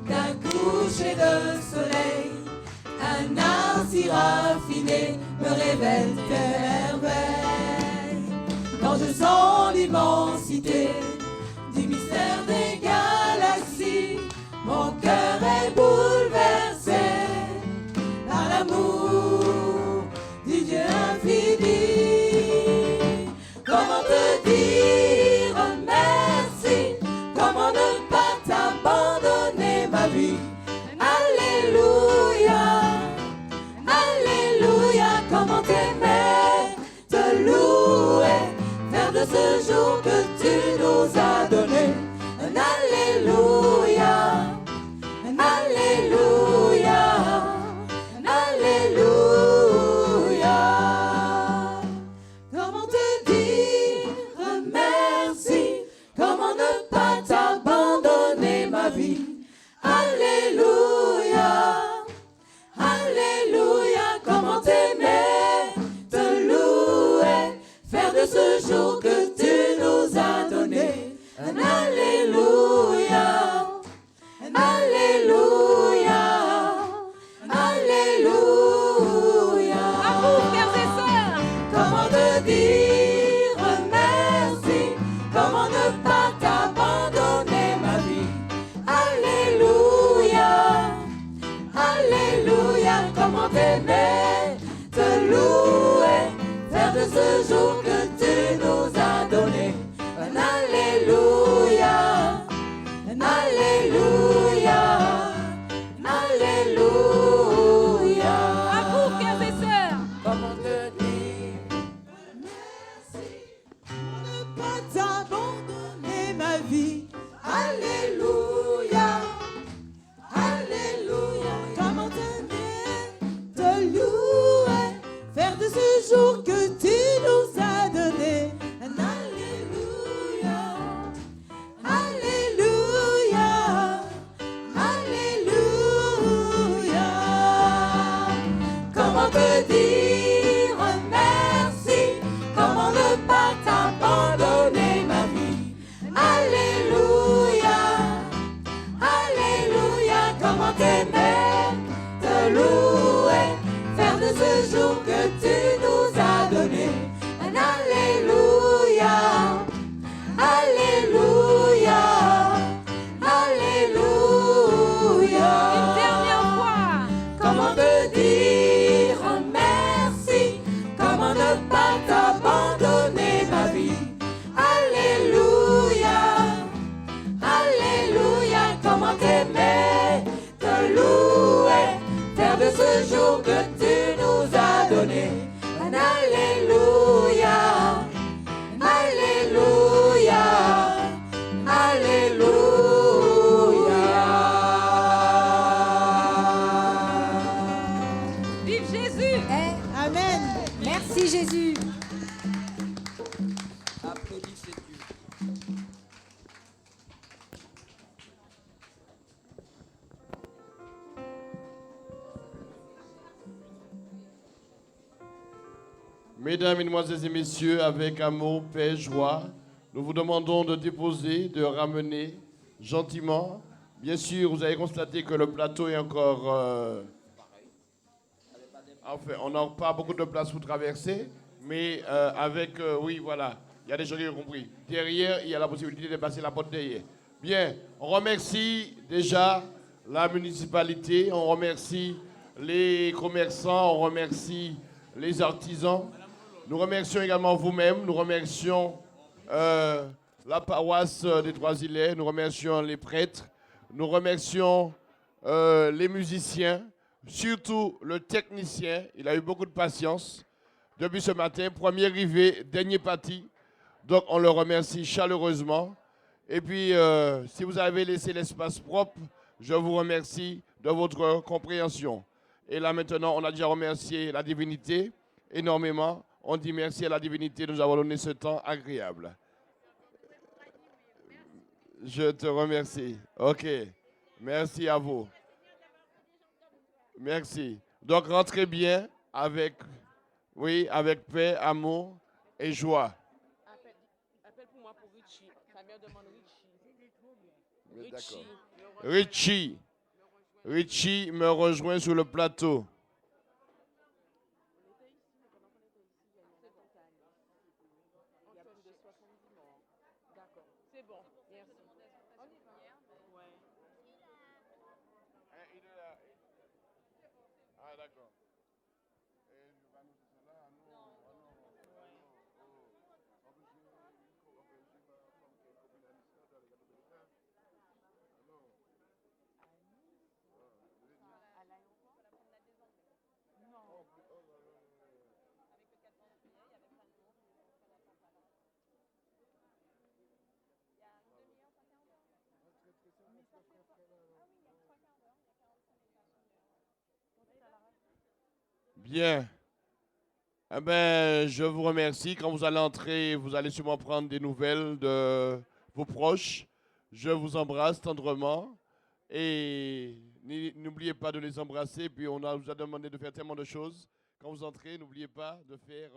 d'un coucher de soleil, un art si raffiné me révèle tes merveilles. Quand je sens l'immensité du mystère des galaxies, mon cœur est bouleversé par l'amour du Dieu infini. Comment te dire merci? Comment ne pas t'abandonner ma vie? Alléluia, Alléluia. Comment t'aimer, te louer, faire de ce jour que tu nous as donné un Alléluia, un Alléluia, un Alléluia. Comment te dire merci? Comment ne pas t'abandonner ma vie? Alléluia, Alléluia. Comment t'aimer, te louer, faire de ce jour que tu nous as donné un Alléluia, un Alléluia, un Alléluia. À vous, frères et sœurs. Comment te dire merci? Comment ne pas t'abandonner ma vie? Alléluia, Alléluia. Comment t'aimer, te louer, faire de ce jour que tu nous as donné un Alléluia, un Alléluia, un Alléluia. À vous, frères et sœurs. Comment te dire merci pour ne pas t'abandonner ma vie? Alléluia, Alléluia. Comment t'aimer, te louer, faire de ce jour Mesdames, Mesdemoiselles et Messieurs, avec amour, paix, joie, nous vous demandons de déposer, de ramener gentiment. Bien sûr, vous avez constaté que le plateau est encore... enfin, on n'a pas beaucoup de place pour traverser, mais oui, voilà, il y a des gens qui ont compris. Derrière, il y a la possibilité de passer la porte derrière. Bien, on remercie déjà la municipalité, on remercie les commerçants, on remercie les artisans. Nous remercions également vous-même, nous remercions la paroisse des Trois-Îlets, nous remercions les prêtres, nous remercions les musiciens, surtout le technicien. Il a eu beaucoup de patience depuis ce matin, premier arrivé, dernier parti. Donc on le remercie chaleureusement. Et puis, si vous avez laissé l'espace propre, je vous remercie de votre compréhension. Et là maintenant, on a déjà remercié la divinité énormément. On dit merci à la divinité de nous avoir donné ce temps agréable. Je te remercie. OK. Merci à vous. Merci. Donc, rentrez bien avec paix, amour et joie. Appelle pour moi pour Richie. Sa mère demande Richie. D'accord. Richie me rejoint sur le plateau. C'est bon, merci. Ah, d'accord. Bien. Eh ben, je vous remercie. Quand vous allez entrer, vous allez sûrement prendre des nouvelles de vos proches. Je vous embrasse tendrement. Et n'oubliez pas de les embrasser. Puis vous a demandé de faire tellement de choses. Quand vous entrez, n'oubliez pas de faire...